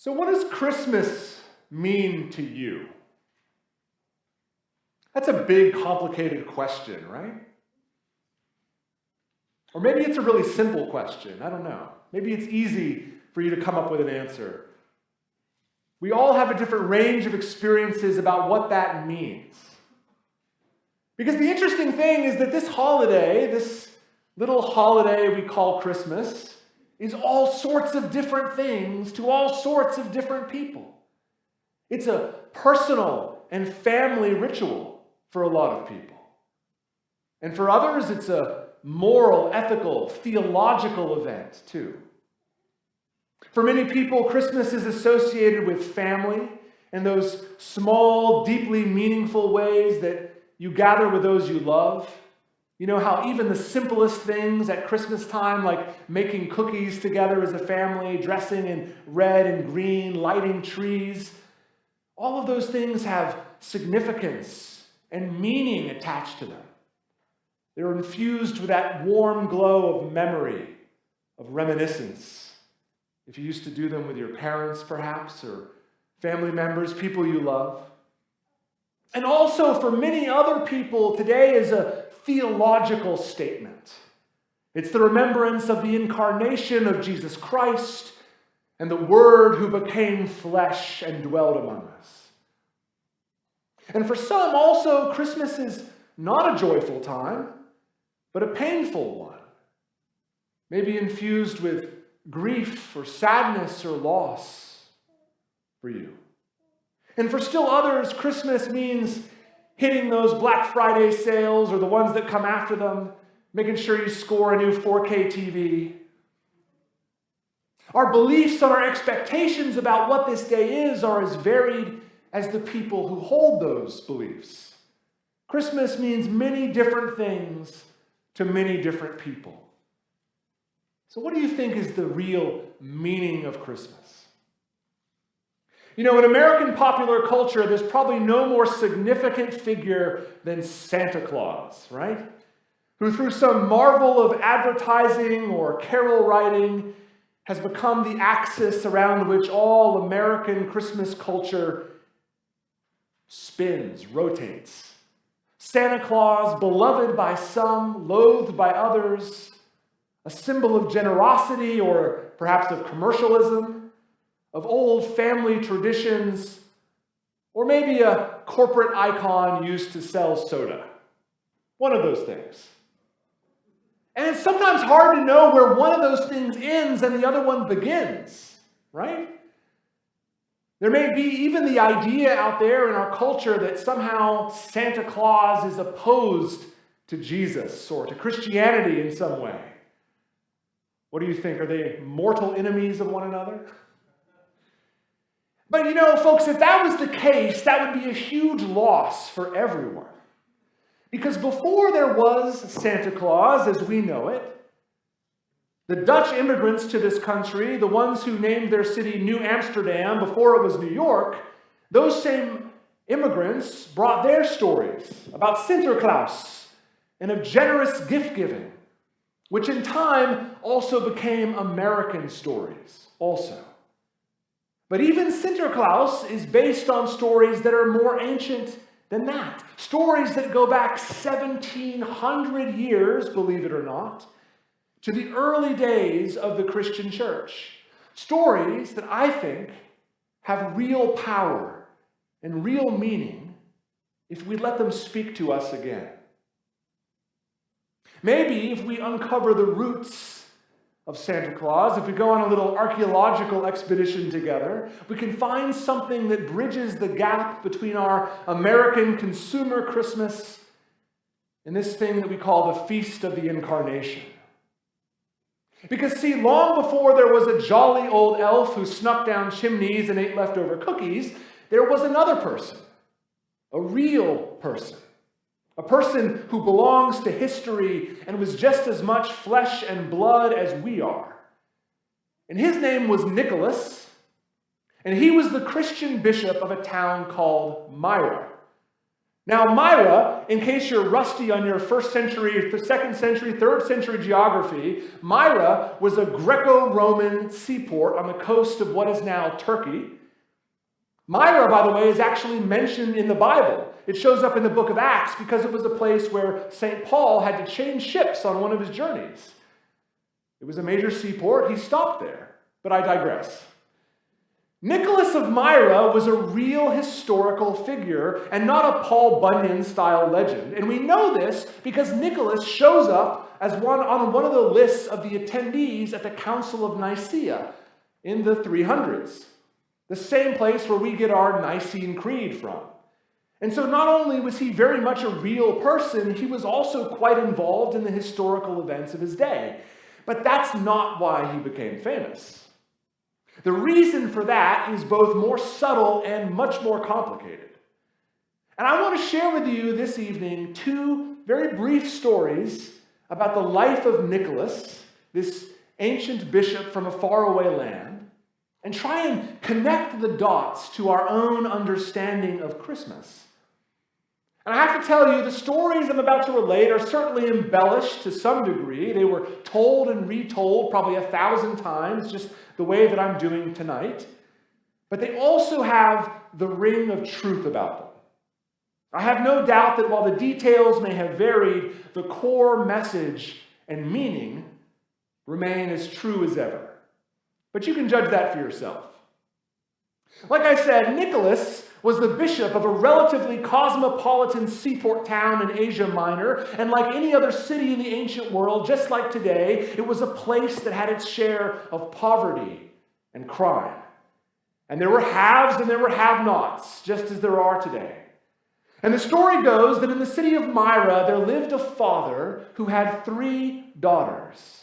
So what does Christmas mean to you? That's a big, complicated question, right? Or maybe it's a really simple question. I don't know. Maybe it's easy for you to come up with an answer. We all have a different range of experiences about what that means. Because the interesting thing is that this holiday, this little holiday we call Christmas, is all sorts of different things to all sorts of different people. It's a personal and family ritual for a lot of people. And for others, it's a moral, ethical, theological event too. For many people, Christmas is associated with family and those small, deeply meaningful ways that you gather with those you love. You know how even the simplest things at Christmas time, like making cookies together as a family, dressing in red and green, lighting trees, all of those things have significance and meaning attached to them. They're infused with that warm glow of memory, of reminiscence. If you used to do them with your parents, perhaps, or family members, people you love. And also for many other people, today is a theological statement. It's the remembrance of the incarnation of Jesus Christ and the Word who became flesh and dwelled among us. And for some also, Christmas is not a joyful time, but a painful one. Maybe infused with grief or sadness or loss for you. And for still others, Christmas means hitting those Black Friday sales or the ones that come after them, making sure you score a new 4K TV. Our beliefs and our expectations about what this day is are as varied as the people who hold those beliefs. Christmas means many different things to many different people. So what do you think is the real meaning of Christmas? You know, in American popular culture, there's probably no more significant figure than Santa Claus, right? Who through some marvel of advertising or carol writing has become the axis around which all American Christmas culture spins, rotates. Santa Claus, beloved by some, loathed by others, a symbol of generosity or perhaps of commercialism, of old family traditions, or maybe a corporate icon used to sell soda. One of those things. And it's sometimes hard to know where one of those things ends and the other one begins, right? There may be even the idea out there in our culture that somehow Santa Claus is opposed to Jesus or to Christianity in some way. What do you think? Are they mortal enemies of one another? But you know, folks, if that was the case, that would be a huge loss for everyone. Because before there was Santa Claus, as we know it, the Dutch immigrants to this country, the ones who named their city New Amsterdam before it was New York, those same immigrants brought their stories about Sinterklaas and of generous gift-giving, which in time also became American stories also. But even Sinterklaas is based on stories that are more ancient than that. Stories that go back 1,700 years, believe it or not, to the early days of the Christian church. Stories that I think have real power and real meaning if we let them speak to us again. Maybe if we uncover the roots of Santa Claus, if we go on a little archaeological expedition together, we can find something that bridges the gap between our American consumer Christmas and this thing that we call the Feast of the Incarnation. Because see, long before there was a jolly old elf who snuck down chimneys and ate leftover cookies, there was another person, a real person. A person who belongs to history and was just as much flesh and blood as we are. And his name was Nicholas, and he was the Christian bishop of a town called Myra. Now, Myra, in case you're rusty on your first century, second century, third century geography, Myra was a Greco-Roman seaport on the coast of what is now Turkey. Myra, by the way, is actually mentioned in the Bible. It shows up in the book of Acts because it was a place where St. Paul had to change ships on one of his journeys. It was a major seaport. He stopped there. But I digress. Nicholas of Myra was a real historical figure and not a Paul Bunyan-style legend. And we know this because Nicholas shows up as on one of the lists of the attendees at the Council of Nicaea in the 300s, the same place where we get our Nicene Creed from. And so not only was he very much a real person, he was also quite involved in the historical events of his day. But that's not why he became famous. The reason for that is both more subtle and much more complicated. And I want to share with you this evening two very brief stories about the life of Nicholas, this ancient bishop from a faraway land, and try and connect the dots to our own understanding of Christmas. And I have to tell you, the stories I'm about to relate are certainly embellished to some degree. They were told and retold probably 1,000 times, just the way that I'm doing tonight. But they also have the ring of truth about them. I have no doubt that while the details may have varied, the core message and meaning remain as true as ever. But you can judge that for yourself. Like I said, Nicholas was the bishop of a relatively cosmopolitan seaport town in Asia Minor, and like any other city in the ancient world, just like today, it was a place that had its share of poverty and crime. And there were haves and there were have-nots, just as there are today. And the story goes that in the city of Myra, there lived a father who had 3 daughters.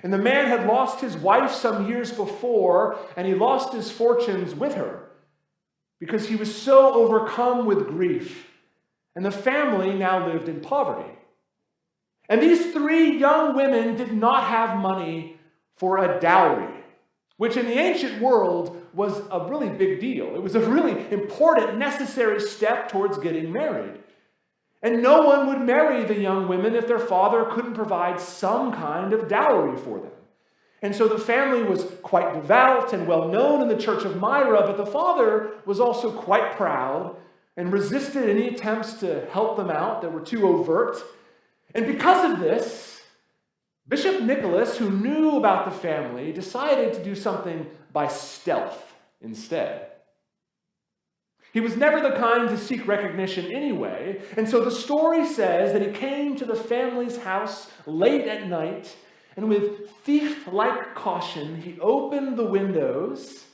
And the man had lost his wife some years before, and he lost his fortunes with her because he was so overcome with grief. And the family now lived in poverty. And these 3 young women did not have money for a dowry, which in the ancient world was a really big deal. It was a really important, necessary step towards getting married. And no one would marry the young women if their father couldn't provide some kind of dowry for them. And so the family was quite devout and well known in the church of Myra, but the father was also quite proud and resisted any attempts to help them out that were too overt. And because of this, Bishop Nicholas, who knew about the family, decided to do something by stealth instead. He was never the kind to seek recognition anyway, and so the story says that he came to the family's house late at night, and with thief-like caution, he opened the windows,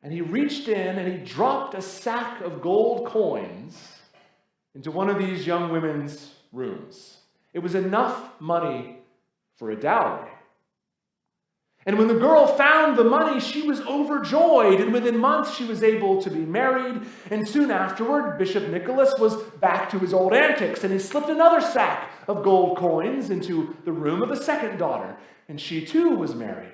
and he reached in and he dropped a sack of gold coins into one of these young women's rooms. It was enough money for a dowry. And when the girl found the money, she was overjoyed, and within months she was able to be married. And soon afterward, Bishop Nicholas was back to his old antics, and he slipped another sack of gold coins into the room of the second daughter, and she too was married.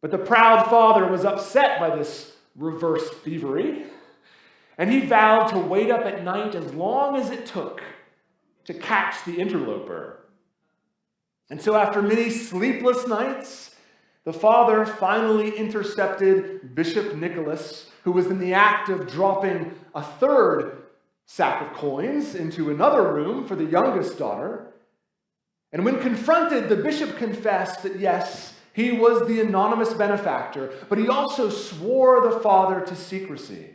But the proud father was upset by this reverse thievery, and he vowed to wait up at night as long as it took to catch the interloper. And so after many sleepless nights, the father finally intercepted Bishop Nicholas, who was in the act of dropping a third sack of coins into another room for the youngest daughter. And when confronted, the bishop confessed that yes, he was the anonymous benefactor, but he also swore the father to secrecy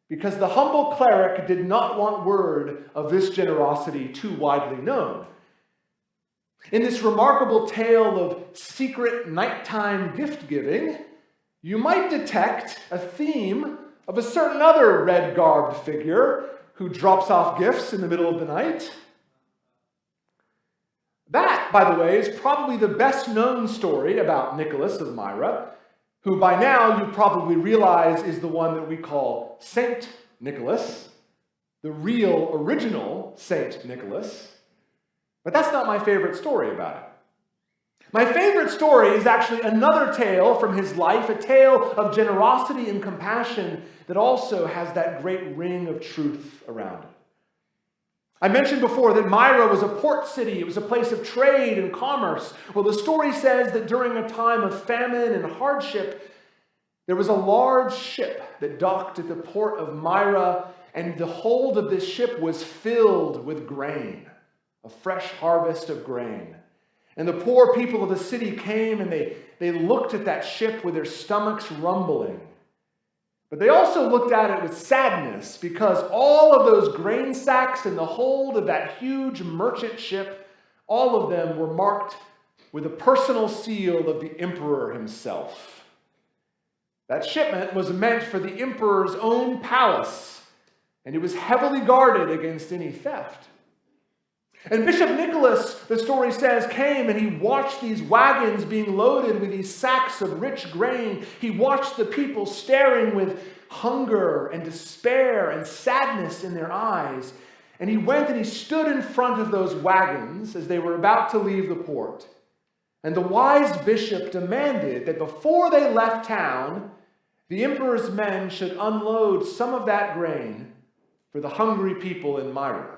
because the humble cleric did not want word of this generosity too widely known. In this remarkable tale of secret nighttime gift-giving, you might detect a theme of a certain other red-garbed figure who drops off gifts in the middle of the night. That, by the way, is probably the best-known story about Nicholas of Myra, who by now you probably realize is the one that we call Saint Nicholas, the real, original Saint Nicholas. But that's not my favorite story about it. My favorite story is actually another tale from his life, a tale of generosity and compassion that also has that great ring of truth around it. I mentioned before that Myra was a port city. It was a place of trade and commerce. Well, the story says that during a time of famine and hardship, there was a large ship that docked at the port of Myra, and the hold of this ship was filled with grain, a fresh harvest of grain. And the poor people of the city came and they looked at that ship with their stomachs rumbling. But they also looked at it with sadness because all of those grain sacks in the hold of that huge merchant ship, all of them were marked with a personal seal of the emperor himself. That shipment was meant for the emperor's own palace, and it was heavily guarded against any theft. And Bishop Nicholas, the story says, came and he watched these wagons being loaded with these sacks of rich grain. He watched the people staring with hunger and despair and sadness in their eyes. And he went and he stood in front of those wagons as they were about to leave the port. And the wise bishop demanded that before they left town, the emperor's men should unload some of that grain for the hungry people in Myra.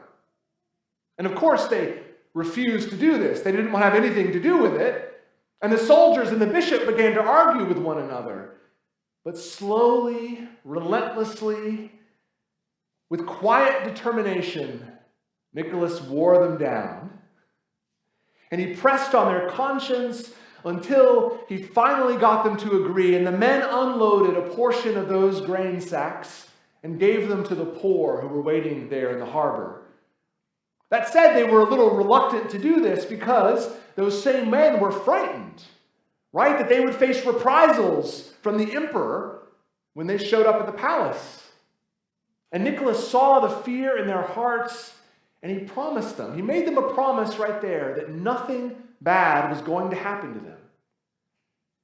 And of course, they refused to do this. They didn't want to have anything to do with it. And the soldiers and the bishop began to argue with one another. But slowly, relentlessly, with quiet determination, Nicholas wore them down. And he pressed on their conscience until he finally got them to agree. And the men unloaded a portion of those grain sacks and gave them to the poor who were waiting there in the harbor. That said, they were a little reluctant to do this because those same men were frightened, right? That they would face reprisals from the emperor when they showed up at the palace. And Nicholas saw the fear in their hearts, and he promised them. He made them a promise right there that nothing bad was going to happen to them.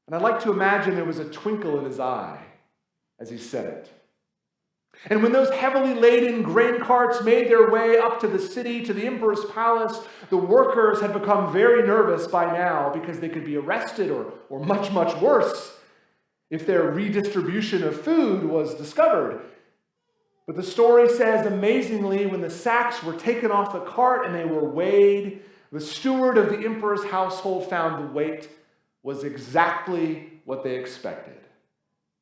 And I'd like to imagine there was a twinkle in his eye as he said it. And when those heavily laden grain carts made their way up to the city, to the emperor's palace, the workers had become very nervous by now because they could be arrested or much, much worse if their redistribution of food was discovered. But the story says, amazingly, when the sacks were taken off the cart and they were weighed, the steward of the emperor's household found the weight was exactly what they expected,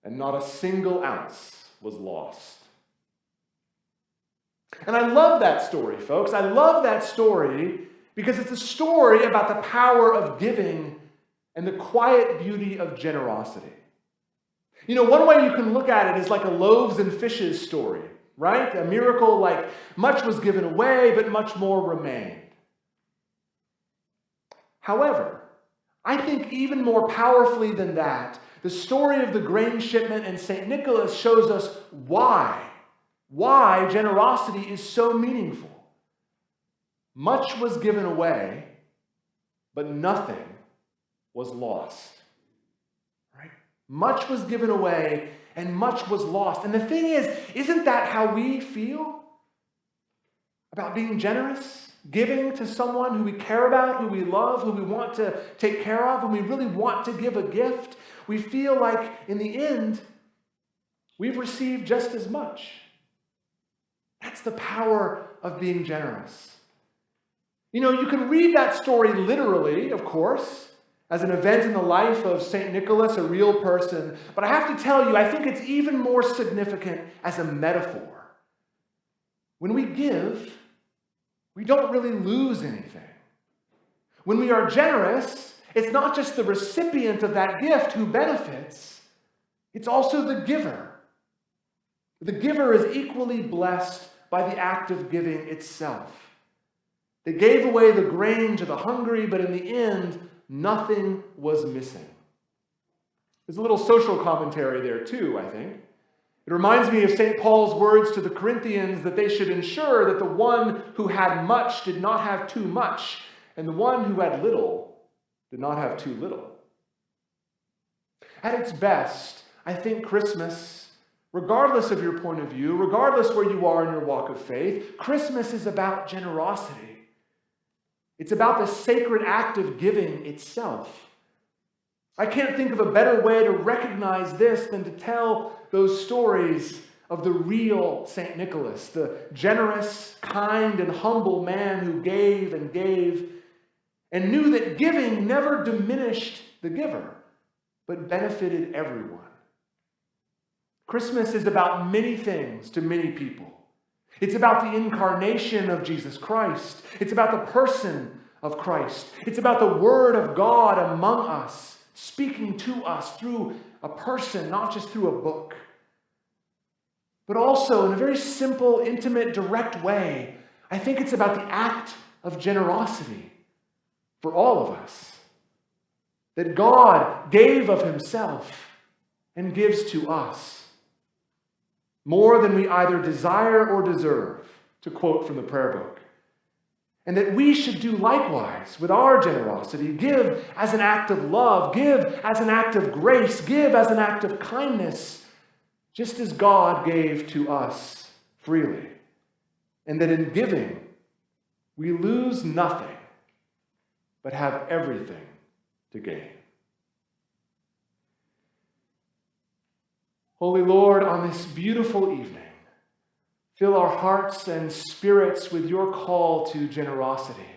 and not a single ounce was lost. And I love that story, folks. I love that story because it's a story about the power of giving and the quiet beauty of generosity. You know, one way you can look at it is like a loaves and fishes story, right? A miracle like much was given away, but much more remained. However, I think even more powerfully than that, the story of the grain shipment and St. Nicholas shows us why generosity is so meaningful. Much was given away, but nothing was lost. Right? Much was given away, and much was lost. And the thing is, isn't that how we feel about being generous? Giving to someone who we care about, who we love, who we want to take care of, when we really want to give a gift, we feel like in the end, we've received just as much. That's the power of being generous. You know, you can read that story literally, of course, as an event in the life of St. Nicholas, a real person. But I have to tell you, I think it's even more significant as a metaphor. When we give, we don't really lose anything. When we are generous, it's not just the recipient of that gift who benefits, it's also the giver. The giver is equally blessed by the act of giving itself. They gave away the grain to the hungry, but in the end, nothing was missing. There's a little social commentary there too, I think. It reminds me of St. Paul's words to the Corinthians that they should ensure that the one who had much did not have too much, and the one who had little did not have too little. At its best, I think Christmas, regardless of your point of view, regardless where you are in your walk of faith, Christmas is about generosity. It's about the sacred act of giving itself. I can't think of a better way to recognize this than to tell those stories of the real St. Nicholas, the generous, kind, and humble man who gave and knew that giving never diminished the giver, but benefited everyone. Christmas is about many things to many people. It's about the incarnation of Jesus Christ. It's about the person of Christ. It's about the Word of God among us, speaking to us through a person, not just through a book. But also, in a very simple, intimate, direct way, I think it's about the act of generosity for all of us. That God gave of himself and gives to us more than we either desire or deserve, to quote from the prayer book. And that we should do likewise with our generosity. Give as an act of love. Give as an act of grace. Give as an act of kindness, just as God gave to us freely. And that in giving, we lose nothing, but have everything to gain. Holy Lord, on this beautiful evening, fill our hearts and spirits with your call to generosity.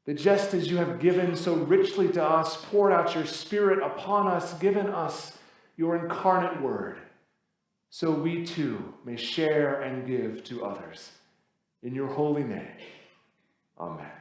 That just as you have given so richly to us, poured out your Spirit upon us, given us your incarnate word, so we too may share and give to others. In your holy name, amen.